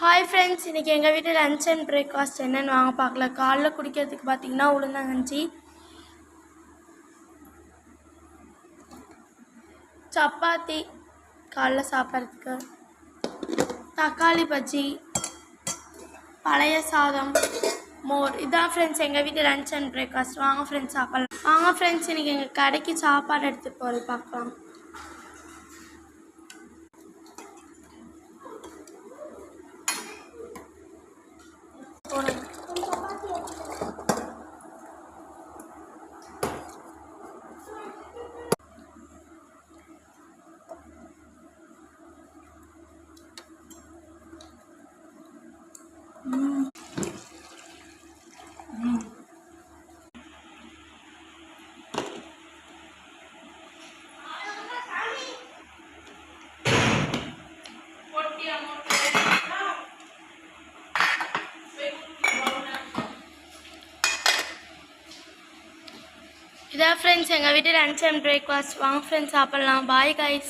Hi friends, இன்றைக்கி எங்கள் வீட்டில் லன்ச் அண்ட் பிரேக்ஃபாஸ்ட் என்னென்னு வாங்க பார்க்கல. காலைல குடிக்கிறதுக்கு பார்த்திங்கன்னா உளுந்தங்கஞ்சி, சப்பாத்தி காலைல சாப்பிட்றதுக்கு, தக்காளி பஜ்ஜி, பழைய சாதம், மோர். இதான் ஃப்ரெண்ட்ஸ் எங்கள் வீட்டு லன்ச் அண்ட் பிரேக்ஃபாஸ்ட். வாங்க ஃப்ரெண்ட்ஸ் சாப்பிட்லாம். வாங்க ஃப்ரெண்ட்ஸ், இன்றைக்கி எங்கள் கடைக்கு சாப்பாடு எடுத்துகிட்டு போகிறது பார்க்கலாம். இதான் ஃப்ரெண்ட்ஸ் எங்கள் வீட்டு லன்ச் அண்ட் பிரேக்ஃபாஸ்ட். வாங்க ஃப்ரெண்ட்ஸ் சாப்பிட்லாம். Bye guys.